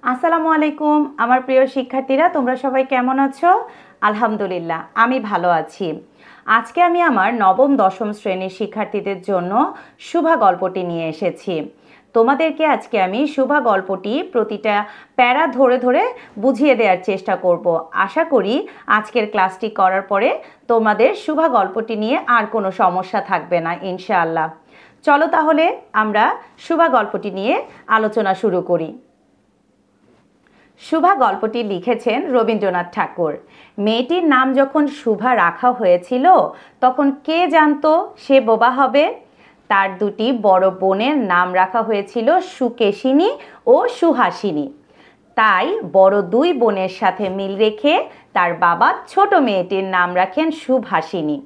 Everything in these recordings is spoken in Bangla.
আসসালামু আলাইকুম আমার প্রিয় শিক্ষার্থীরা, তোমরা সবাই কেমন আছো? আলহামদুলিল্লাহ, আমি ভালো আছি। আজকে আমি আমার নবম দশম শ্রেণীর শিক্ষার্থীদের জন্য শুভা গল্পটি নিয়ে এসেছি। তোমাদেরকে আজকে আমি শুভা গল্পটি প্রতিটা প্যারা ধরে ধরে বুঝিয়ে দেওয়ার চেষ্টা করব। আশা করি আজকের ক্লাসটি করার পরে তোমাদের শুভা গল্পটি নিয়ে আর কোনো সমস্যা থাকবে না ইনশাআল্লাহ। চলো তাহলে আমরা শুভা গল্পটি নিয়ে আলোচনা শুরু করি। শুভা গল্পটি লিখেছেন রবীন্দ্রনাথ ঠাকুর। মেয়েটির নাম যখন শুভা রাখা হয়েছিল তখন কে জানতো সে বোবা হবে? তার দুটি বড় বোনের নাম রাখা হয়েছিল সুকেশিনী ও সুহাসিনী। তাই বড় দুই বোনের সাথে মিল রেখে তার বাবা ছোট মেয়েটির নাম রাখেন সুভাসিনী।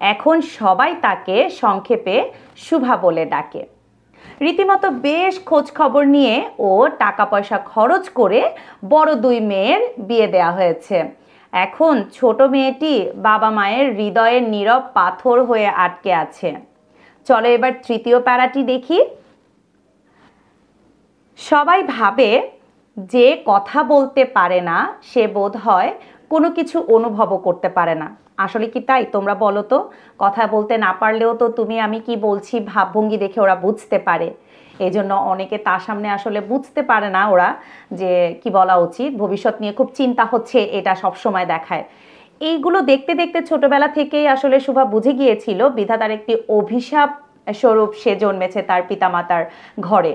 এখন সবাই তাকে সংক্ষেপে শুভা বলে ডাকে। রীতিমতো বেশ খোঁজ খবর নিয়ে ও টাকা পয়সা খরচ করে বড় দুই মেয়ের বিয়ে দেওয়া হয়েছে। এখন ছোট মেয়েটি বাবা মায়ের হৃদয়ের নীরব পাথর হয়ে আটকে আছে। চলো এবার তৃতীয় প্যারাটি দেখি। সবাই ভাবে যে কথা বলতে পারে না সে বোধ হয় কোনো কিছু অনুভবও করতে পারে না। আসলে কি তাই? তোমরা বলো তো। কথা বলতে না পারলেও তো তুমি আমি কি বলছি ভাবভঙ্গি দেখে ওরা বুঝতে পারে। এই জন্য অনেকে তার সামনে আসলে বুঝতে পারে না ওরা যে কি বলা উচিত, ভবিষ্যৎ নিয়ে খুব চিন্তা হচ্ছে এটা সব সময় দেখায়। এইগুলো দেখতে দেখতে ছোটবেলা থেকেই আসলে শুভা বুঝে গিয়েছিল বিধাতার একটি অভিশাপ স্বরূপ সে জন্মেছে তার পিতামাতার ঘরে।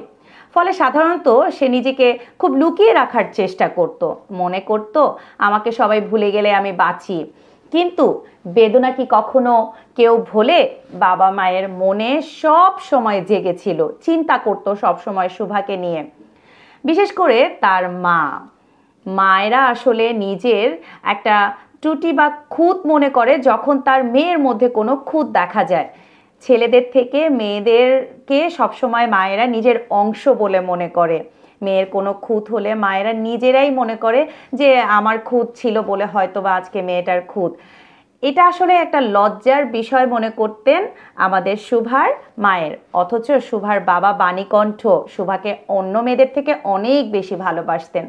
ফলে সাধারণত সে নিজেকে খুব লুকিয়ে রাখার চেষ্টা করত, মনে করত আমাকে সবাই ভুলে গেলে আমি বাঁচি। কিন্তু বেদনা কি কখনো কেউ ভোলে? বাবা মায়ের মনে সব সময় জেগেছিল, চিন্তা করত সব সময় শুভাকে নিয়ে। বিশেষ করে তার মায়েরা আসলে নিজের একটা ত্রুটি বা খুঁত মনে করে যখন তার মেয়ের মধ্যে কোনো খুঁত দেখা যায়। ছেলেদের থেকে মেয়েদেরকে সবসময় মায়েরা নিজের অংশ বলে মনে করে। মেয়ের কোনো খুঁত হলে মায়েরা নিজেরাই মনে করে যে আমার খুঁত ছিল বলে হয়তো বা আজকে মেয়েটার খুঁত। এটা আসলে একটা লজ্জার বিষয় মনে করতেন আমাদের শুভার মায়ের। অথচ শুভার বাবা বাণীকণ্ঠ শুভাকে অন্য মেয়েদের থেকে অনেক বেশি ভালোবাসতেন।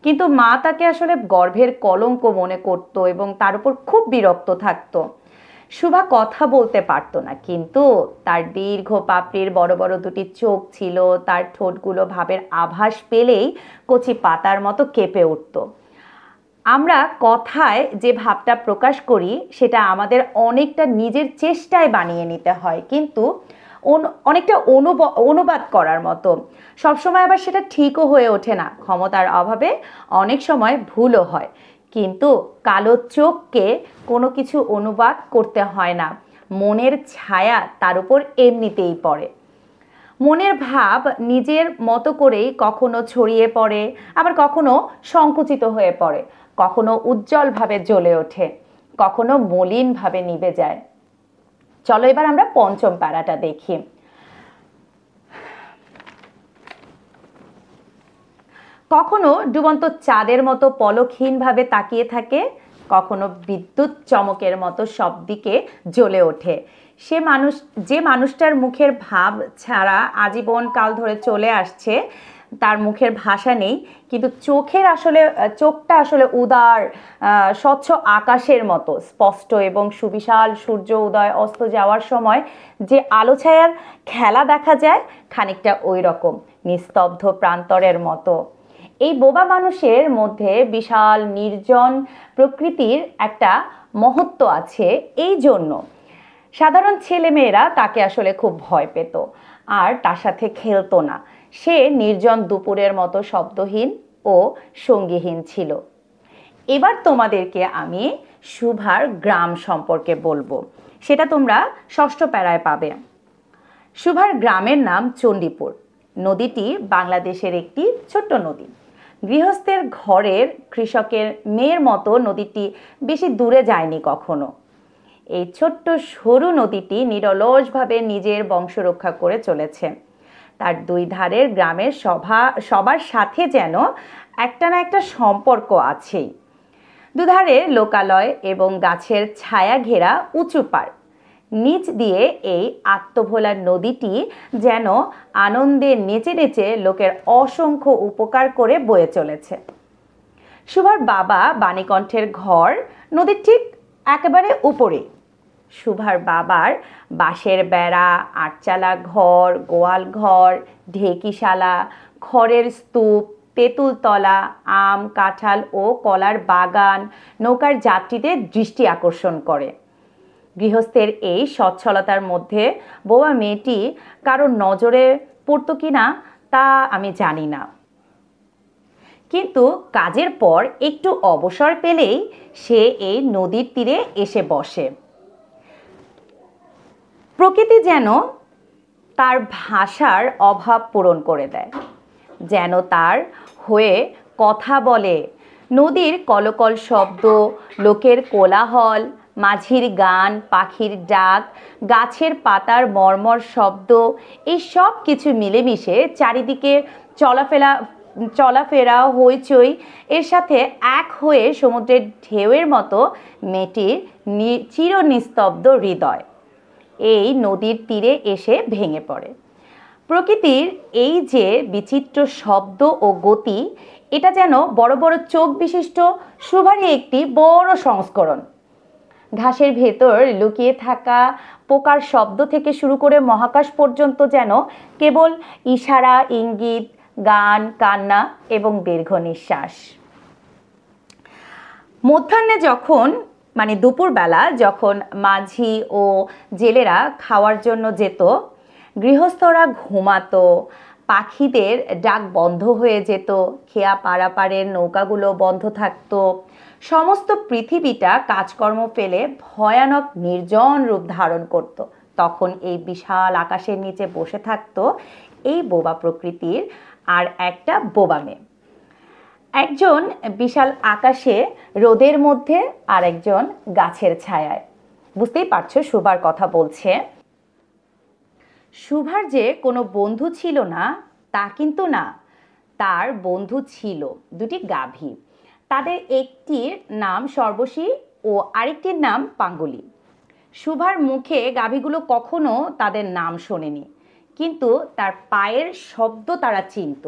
কিন্তু মা তাকে আসলে গর্ভের কলঙ্ক মনে করত এবং তার উপর খুব বিরক্ত থাকতো। শুভা কথা বলতে পারতো না, কিন্তু তার দীর্ঘ পাপড়ির বড় বড় দুটি চোখ ছিল, তার ঠোঁটগুলো ভাবের আভাস পেলেই কচি পাতার মতো কেঁপে উঠত। আমরা কথায় যে ভাবটা প্রকাশ করি সেটা আমাদের অনেকটা নিজের চেষ্টায় বানিয়ে নিতে হয়, কিন্তু অনেকটা অনুবাদ করার মতো। সবসময় আবার সেটা ঠিকও হয়ে ওঠে না, ক্ষমতার অভাবে অনেক সময় ভুলও হয়। কিন্তু কালো চোখকে কোনো কিছু অনুবাদ করতে হয় না, মনের ছায়া তার উপর এমনিতেই পড়ে। মনের ভাব নিজের মতো করেই কখনো ছড়িয়ে পড়ে, আবার কখনো সংকুচিত হয়ে পড়ে, কখনো উজ্জ্বলভাবে জ্বলে ওঠে, কখনো মলিনভাবে নিভে যায়। চলো এবার আমরা পঞ্চম প্যারাটা দেখি। কখনো ডুবন্ত চাঁদের মতো পলকহীনভাবে তাকিয়ে থাকে, কখনো বিদ্যুৎ চমকের মতো সব দিকে জ্বলে ওঠে। যে মানুষটার মুখের ভাব ছাড়া আজীবন কাল ধরে চলে আসছে, তার মুখের ভাষা নেই, কিন্তু চোখটা আসলে উদার, স্বচ্ছ আকাশের মতো স্পষ্ট এবং সুবিশাল। সূর্য উদয় অস্ত যাওয়ার সময় যে আলো ছায়ার খেলা দেখা যায়, খানিকটা ওই রকম নিস্তব্ধ প্রান্তরের মতো। এই বোবা মানুষের মধ্যে বিশাল নির্জন প্রকৃতির একটা মহত্ব আছে। এই জন্য সাধারণ ছেলেমেয়েরা তাকে আসলে খুব ভয় পেত আর তার সাথে খেলতো না। সে নির্জন দুপুরের মতো শব্দহীন ও সঙ্গীহীন ছিল। এবার তোমাদেরকে আমি শুভার গ্রাম সম্পর্কে বলবো, সেটা তোমরা ষষ্ঠ প্যারায় পাবে। শুভার গ্রামের নাম চণ্ডীপুর। নদীটি বাংলাদেশের একটি ছোট্ট নদী। গৃহস্থের ঘরের কৃষকের মেয়ের মতো নদীটি বেশি দূরে যায়নি কখনো। এই ছোট্ট সরু নদীটি নিরলসভাবে নিজের বংশ রক্ষা করে চলেছে। তার দুই ধারের গ্রামের সবার সাথে যেন একটা না একটা সম্পর্ক আছেই। দুধারে লোকালয় এবং গাছের ছায়া ঘেরা উঁচু পাড়। নিচ দিয়ে এই আত্মভোলা নদীটি যেন আনন্দে নেচে নেচে লোকের অসংখ্য উপকার করে বয়ে চলেছে। শুভার বাবা বাণীকণ্ঠের ঘর নদীর ঠিক একেবারে উপরে। শুভার বাবার বাঁশের বেড়া, আটচালা ঘর, গোয়াল ঘর, ঢেকিশালা, খড়ের স্তূপ, তেঁতুলতলা, আম, কাঁঠাল ও কলার বাগান নৌকার যাত্রীদের দৃষ্টি আকর্ষণ করে। গৃহস্থের এই সচ্ছলতার মধ্যে বোবা মেয়েটি কারোর নজরে পড়তো কিনা তা আমি জানি না, কিন্তু কাজের পর একটু অবসর পেলেই সে এই নদীর তীরে এসে বসে। প্রকৃতি যেন তার ভাষার অভাব পূরণ করে দেয়, যেন তার হয়ে কথা বলে। নদীর কলকল শব্দ, লোকের কোলাহল, মাঝির গান, পাখির ডাক, গাছের পাতার মর্মর শব্দ, এই সব কিছু মিলেমিশে চারিদিকে চলাফেরা হইচই এর সাথে এক হয়ে সমুদ্রের ঢেউয়ের মতো মেয়েটির চিরনিস্তব্ধ হৃদয় এই নদীর তীরে এসে ভেঙে পড়ে। প্রকৃতির এই যে বিচিত্র শব্দ ও গতি, এটা যেন বড় বড় চোখ বিশিষ্ট শুভারই একটি বড় সংস্করণ। ঘাসের ভেতর লুকিয়ে থাকা পোকার শব্দ থেকে শুরু করে মহাকাশ পর্যন্ত যেন কেবল ইশারা, ইঙ্গিত, গান, কান্না এবং দীর্ঘ নিঃশ্বাস। মধ্যাহ্নে যখন দুপুরবেলা যখন মাঝি ও জেলেরা খাওয়ার জন্য যেত, গৃহস্থরা ঘুমাতো, পাখিদের ডাক বন্ধ হয়ে যেত, খেয়া পারাপারের নৌকাগুলো বন্ধ থাকতো, সমস্ত পৃথিবীটা কাজকর্ম ফেলে ভয়ানক নির্জন রূপ ধারণ করত। তখন এই বিশাল আকাশের নিচে বসে থাকতো এই বোবা প্রকৃতির আর একটা বোবা মেয়ে। একজন বিশাল আকাশে রোদের মধ্যে, আর একজন গাছের ছায়ায়। বুঝতেই পারছো শুভার কথা বলছে। শুভার যে কোনো বন্ধু ছিল না তা কিন্তু না, তার বন্ধু ছিল দুটি গাভী। তাদের একটির নাম সর্বশী ও আরেকটির নাম পাঙ্গুলি। শুভার মুখে গাভীগুলো কখনো তাদের নাম শোনেনি, কিন্তু তার পায়ের শব্দ তারা চিনত।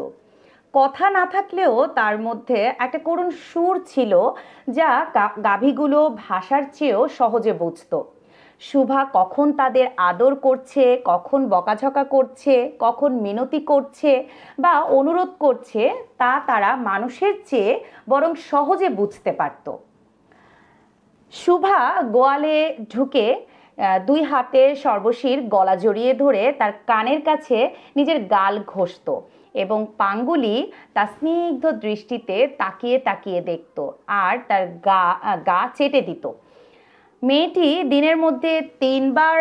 কথা না থাকলেও তার মধ্যে একটা করুণ সুর ছিল, যা গাভীগুলো ভাষার চেয়েও সহজে বুঝত। শুভা কখন তাদের আদর করছে, কখন বকাঝকা করছে, কখন মিনতি করছে বা অনুরোধ করছে, তা তারা মানুষের চেয়ে বরং সহজে বুঝতে পারত। শুভা গোয়ালে ঢুকে দুই হাতে সর্বশীর গলা জড়িয়ে ধরে তার কানের কাছে নিজের গাল ঘষত এবং পাঙ্গুলি তার স্নিগ্ধ দৃষ্টিতে তাকিয়ে তাকিয়ে দেখত আর তার গা চেটে দিত। মেয়েটি দিনের মধ্যে 3 বার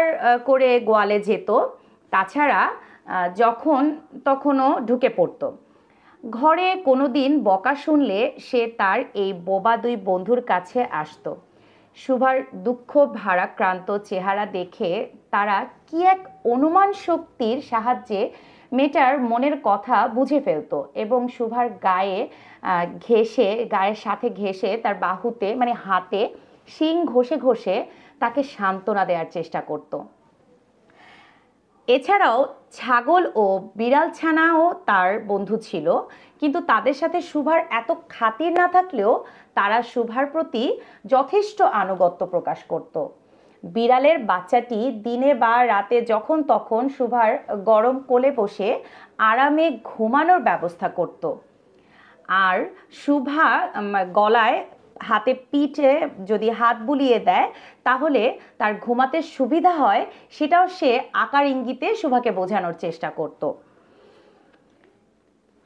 করে গোয়ালে যেত, তাছাড়া যখন তখনও ঢুকে পড়ত। ঘরে কোনোদিন বকা শুনলে সে তার এই বোবা 2 বন্ধুর কাছে আসতো। শুভার দুঃখ ভারাক্রান্ত চেহারা দেখে তারা কি এক অনুমান শক্তির সাহায্যে মেয়েটার মনের কথা বুঝে ফেলতো এবং শুভার গায়ের সাথে ঘেঁষে তার বাহুতে হাতে শিং ঘষে ঘষে তাকে সান্ত্বনা দেওয়ার চেষ্টা করত। এছাড়াও ছাগল ও বিড়াল ছানাও তার বন্ধু ছিল, কিন্তু তাদের সাথে শুভার এত খাতির না থাকলেও তারা শুভার প্রতি যথেষ্ট আনুগত্য প্রকাশ করত। বিড়ালের বাচ্চাটি দিনে বা রাতে যখন তখন শুভার গরম কোলে বসে আরামে ঘুমানোর ব্যবস্থা করত। আর শুভা গলায় হাতে পিঠে যদি হাত বুলিয়ে দেয় তাহলে তার ঘুমাতে সুবিধা হয়, সেটাও সে আকার ইঙ্গিতে শুভাকে বোঝানোর চেষ্টা করত।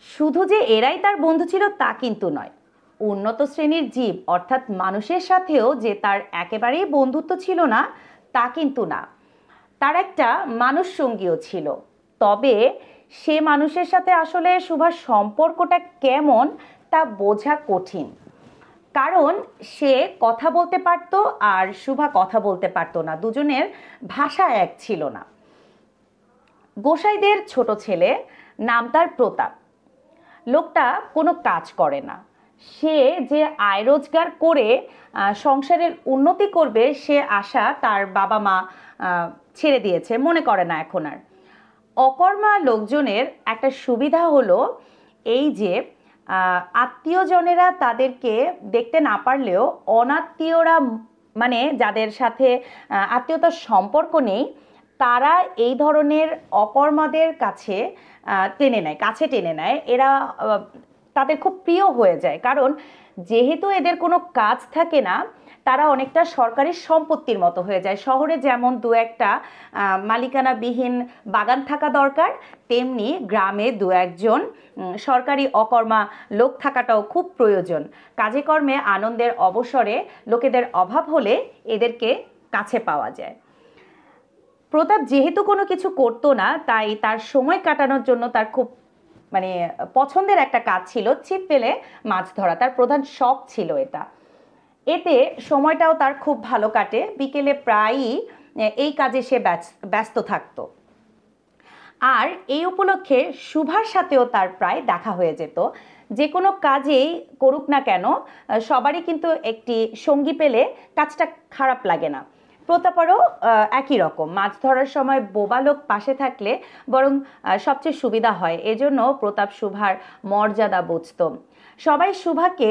শুধু যে এরাই তার বন্ধু ছিল তা কিন্তু নয়। উন্নত শ্রেণীর জীব অর্থাৎ মানুষের সাথেও যে তার একেবারেই বন্ধুত্ব ছিল না তা কিন্তু না, তার একটা মানুষ সঙ্গীও ছিল। তবে সে মানুষের সাথে আসলে শুভার সম্পর্কটা কেমন তা বোঝা কঠিন, কারণ সে কথা বলতে পারত আর শুভা কথা বলতে পারত না, দুজনের ভাষা এক ছিল না। গোসাইদের ছোট ছেলে, নাম তার প্রতাপ। লোকটা কোনো কাজ করে না। সে যে আয় রোজগার করে সংসারের উন্নতি করবে সে আশা তার বাবা মা ছেড়ে দিয়েছে, মনে করে না এখন আর। অকর্মা লোকজনের একটা সুবিধা হলো এই যে আত্মীয়জনেরা তাদেরকে দেখতে না পারলেও অনাত্মীয়রা, মানে যাদের সাথে আত্মীয়তার সম্পর্ক নেই, তারা এই ধরনের অকর্মাদের কাছে টেনে নেয়। এরা তাদের খুব প্রিয় হয়ে যায়, কারণ যেহেতু এদের কোনো কাজ থাকে না, তারা অনেকটা সরকারি সম্পত্তির মতো হয়ে যায়। শহরে যেমন দু একটা মালিকানাবিহীন বাগান থাকা দরকার, তেমনি গ্রামে দু একজন সরকারি অকর্মা লোক থাকাটাও খুব প্রয়োজন। কাজে কর্মে আনন্দের অবসরে লোকেদের অভাব হলে এদেরকে কাছে পাওয়া যায়। প্রতাপ যেহেতু কোনো কিছু করতো না, তাই তার সময় কাটানোর জন্য তার খুব মানে পছন্দের একটা কাজ ছিল ছিপ ফেলে মাছ ধরা। তার প্রধান শখ ছিল এটা। এতে সময়টাও তার খুব ভালো কাটে। বিকেলে প্রায়ই এই কাজে সে ব্যস্ত থাকতো। আর এই উপলক্ষে শুভার সাথেও তার প্রায় দেখা হয়ে যেত। যে কোনো কাজেই করুক না কেন, সবারই কিন্তু একটি সঙ্গী পেলে কাজটা খারাপ লাগে না। প্রতাপারও একই রকম। মাছ ধরার সময় বোবা লোক পাশে থাকলে বরং সবচেয়ে সুবিধা হয়। এজন্য প্রতাপ শুভার মর্যাদা বুঝত। সবাই শুভাকে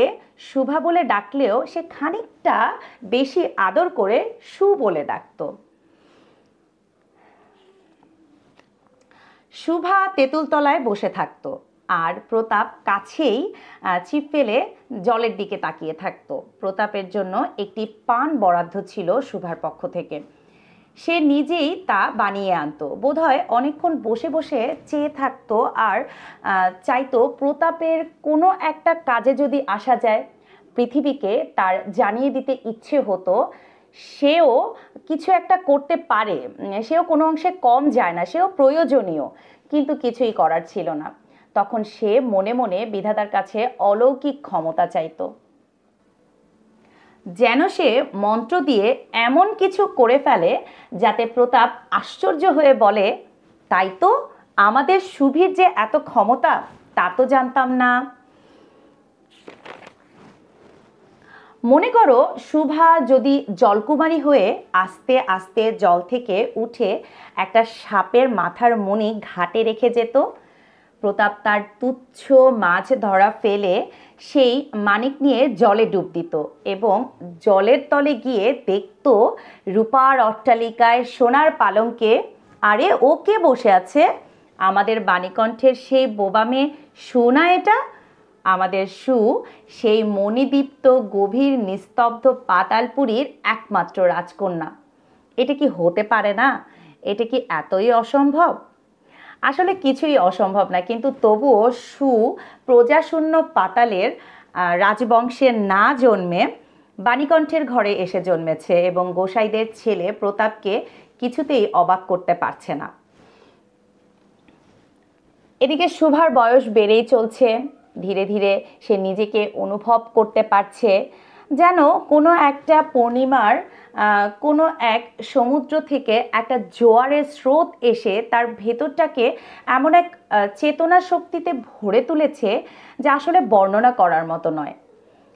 শুভা বলে ডাকলেও সে খানিকটা বেশি আদর করে সু বলে ডাকত। শুভা তেঁতুলতলায় বসে থাকতো, আর প্রতাপ কাছেই ছিপ ফেলে জলের দিকে তাকিয়ে থাকতো। প্রতাপের জন্য একটি পান বরাদ্দ ছিল শুভার পক্ষ থেকে। সে নিজেই তা বানিয়ে আনতো। বোধহয় অনেকক্ষণ বসে বসে চেয়ে থাকতো আর চাইতো প্রতাপের কোনো একটা কাজে যদি আসা যায়, পৃথিবীকে তার জানিয়ে দিতে ইচ্ছে হতো সেও কিছু একটা করতে পারে, সেও কোনো অংশে কম যায় না, সেও প্রয়োজনীয়, কিন্তু কিছুই করার ছিল না। তখন সে মনে মনে বিধাতার কাছে অলৌকিক ক্ষমতা চাইতো, যেন সে মন্ত্র দিয়ে এমন কিছু করে ফেলে যাতে প্রতাপ আশ্চর্য হয়ে বলে, তাই তো, আমাদের শুভির যে এত ক্ষমতা তা তো জানতাম না। মনে করো শুভা যদি জলকুমারী হয়ে আস্তে আস্তে জল থেকে উঠে একটা সাপের মাথার মণি ঘাটে রেখে যেত। প্রতাপ তার তুচ্ছ মাছ ধরা ফেলে সেই মানিক নিয়ে জলে ডুব দিত এবং জলের তলে গিয়ে দেখত রূপার অট্টালিকায় সোনার পালঙ্কে, আরে ও কে বসে আছে? আমাদের বাণীকণ্ঠের সেই বোবা মেয়ে সোনা, এটা আমাদের সু, সেই মণিদীপ্ত গভীর নিস্তব্ধ পাতালপুরীর একমাত্র রাজকন্যা। এটা কি হতে পারে না? এটা কি এতই অসম্ভব? আসলে কিছুই অসম্ভব না, কিন্তু তবুও সু প্রজাশূন্য পাতালের রাজবংশে না জন্মে বাণীকণ্ঠের ঘরে এসে জন্মেছে এবং গোসাইদের ছেলে প্রতাপকে কিছুতেই অবাক করতে পারছে না। এদিকে শুভার বয়স বেড়েই চলছে। ধীরে ধীরে সে নিজেকে অনুভব করতে পারছে যেন কোনো একটা পূর্ণিমার কোনো এক সমুদ্র থেকে একটা জোয়ারের স্রোত এসে তার ভেতরটাকে এমন এক চেতনা শক্তিতে ভরে তুলেছে যা আসলে বর্ণনা করার মতো নয়।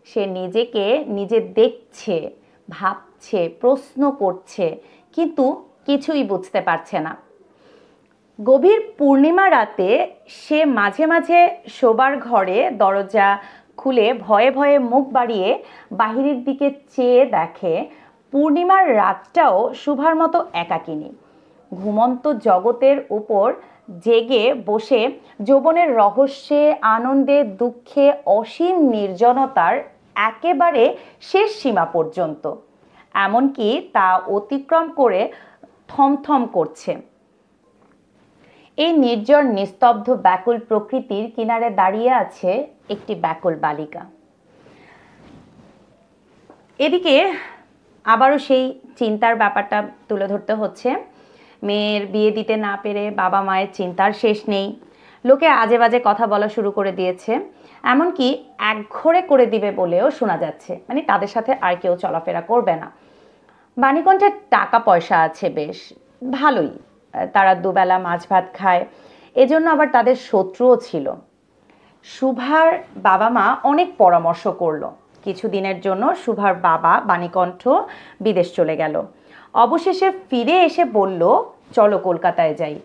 সে নিজেকে নিজে দেখছে, ভাবছে, প্রশ্ন করছে, কিন্তু কিছুই বুঝতে পারছে না। গভীর পূর্ণিমা রাতে সে মাঝে মাঝে শোবার ঘরে দরজা খুলে ভয়ে ভয়ে মুখ বাড়িয়ে বাহিরের দিকে চেয়ে দেখে পূর্ণিমার রাতটাও শুভার মতো একাকিনী। ঘুমন্ত জগতের উপর জেগে বসে যৌবনের রহস্যে, আনন্দে, দুঃখে, অসীম নির্জনতার একেবারে শেষ সীমা পর্যন্ত, এমনকি তা অতিক্রম করে থমথম করছে। এই নির্জন নিস্তব্ধ ব্যাকুল প্রকৃতির কিনারে দাঁড়িয়ে আছে একটি ব্যাকুল বালিকা। এদিকে আবারও সেই চিন্তার ব্যাপারটা তুলে ধরতে হচ্ছে। মেয়ের বিয়ে দিতে না পেরে বাবা মায়ের চিন্তার শেষ নেই। লোকে আজে বাজে কথা বলা শুরু করে দিয়েছে, এমনকি একঘরে করে দিবে বলেও শোনা যাচ্ছে, মানে তাদের সাথে আর কেউ চলাফেরা করবে না। বাণীকণ্ঠের টাকা পয়সা আছে বেশ ভালোই, তারা দুবেলা মাছ ভাত খায়, এজন্য আবার তাদের শত্রুও ছিল। শুভার বাবা মা অনেক পরামর্শ করলো। কিছুদিনের জন্য শুভার বাবা বাণীকণ্ঠ বিদেশ চলে গেল। অবশেষে ফিরে এসে বলল, চলো কলকাতায় যাই।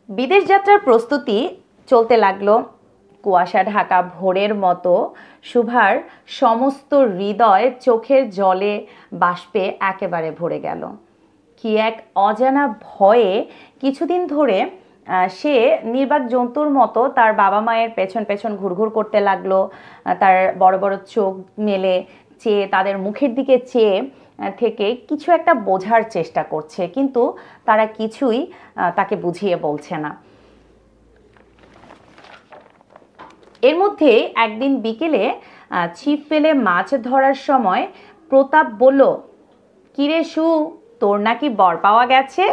বিদেশ যাত্রার প্রস্তুতি চলতে লাগলো। কুয়াশা ঢাকা ভোরের মতো শুভার সমস্ত হৃদয় চোখের জলে বাষ্পে একেবারে ভরে গেল। কি এক অজানা ভয়ে কিছুদিন ধরে সে নির্বাক জন্তুর মতো তার বাবা মায়ের পেছন পেছন ঘুরঘুর করতে লাগলো। তার বড় বড় চোখ মেলে চেয়ে, তাদের মুখের দিকে চেয়ে থেকে কিছু একটা বোঝার চেষ্টা করছে, কিন্তু তারা কিছুই তাকে বুঝিয়ে বলছে না। এর মধ্যে একদিন বিকেলে ছিপ ফেলে মাছ ধরার সময় প্রতাপ বলল, কিরে সু, তোর নাকি বর পাওয়া গেছে,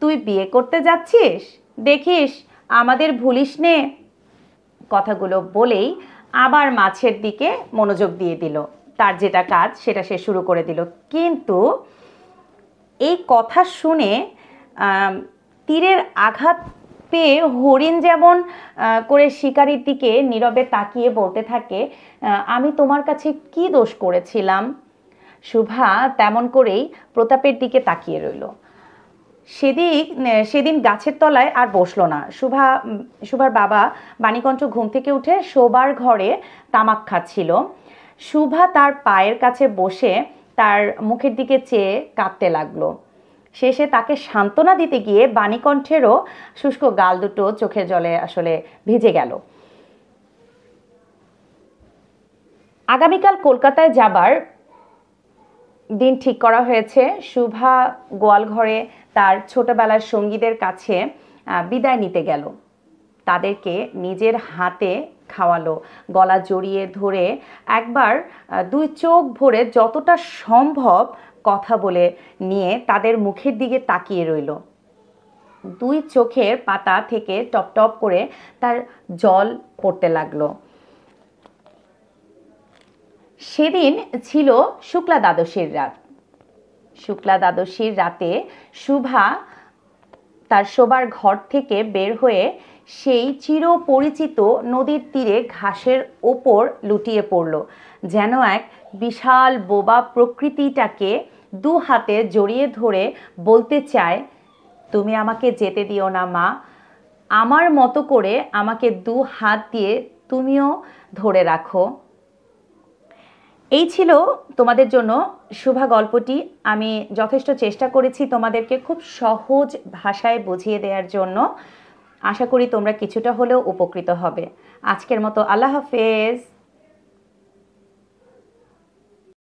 তুই বিয়ে করতে যাচ্ছিস, দেখিস আমাদের ভুলিস নে। কথাগুলো বলেই আবার মাছের দিকে মনোযোগ দিয়ে দিল। তার যেটা কাজ সেটা সে শুরু করে দিল। কিন্তু এই কথা শুনে তীরের আঘাত পেয়ে হরিণ যেমন করে শিকারীর দিকে নীরবে তাকিয়ে বলতে থাকে, আমি তোমার কাছে কি দোষ করেছিলাম? শুভা তেমন করেই প্রতাপের দিকে তাকিয়ে রইল। সেদিন গাছের তলায় আর বসলো না। শুভার বাবা বাণীকণ্ঠ ঘুম থেকে উঠে শোবার ঘরে তামাক খাচ্ছিল। শুভা তার পায়ের কাছে বসে তার মুখের দিকে চেয়ে কাঁদতে লাগলো। শেষে তাকে সান্ত্বনা দিতে গিয়ে বাণীকণ্ঠেরও শুষ্ক গাল দুটো চোখের জলে আসলে ভিজে গেল। আগামীকাল কলকাতায় যাবার দিন ঠিক করা হয়েছে। শুভা গোয়ালঘরে তার ছোটবেলার সঙ্গীদের কাছে বিদায় নিতে গেল। তাদেরকে নিজের হাতে খাওয়ালো, গলা জড়িয়ে ধরে একবার দুই চোখ ভরে যতটা সম্ভব কথা বলে নিয়ে তাদের মুখের দিকে তাকিয়ে রইল। দুই চোখের পাতা থেকে টপ টপ করে তার জল পড়তে লাগলো। সেদিন ছিল শুক্লা দ্বাদশীর রাত। শুক্লা দ্বাদশীর রাতে শুভা তার শোবার ঘর থেকে বের হয়ে সেই চিরপরিচিত নদীর তীরে ঘাসের ওপর লুটিয়ে পড়ল, যেন এক বিশাল বোবা প্রকৃতিটাকে দু হাতে জড়িয়ে ধরে বলতে চায়, তুমি আমাকে যেতে দিও না মা, আমার মতো করে আমাকে দু হাত দিয়ে তুমিও ধরে রাখো। এই ছিল তোমাদের জন্য শুভা গল্পটি। আমি যথেষ্ট চেষ্টা করেছি তোমাদেরকে খুব সহজ ভাষায় বুঝিয়ে দেওয়ার জন্য। আশা করি তোমরা কিছুটা হলেও উপকৃত হবে। আজকের মতো আল্লাহ হাফেজ।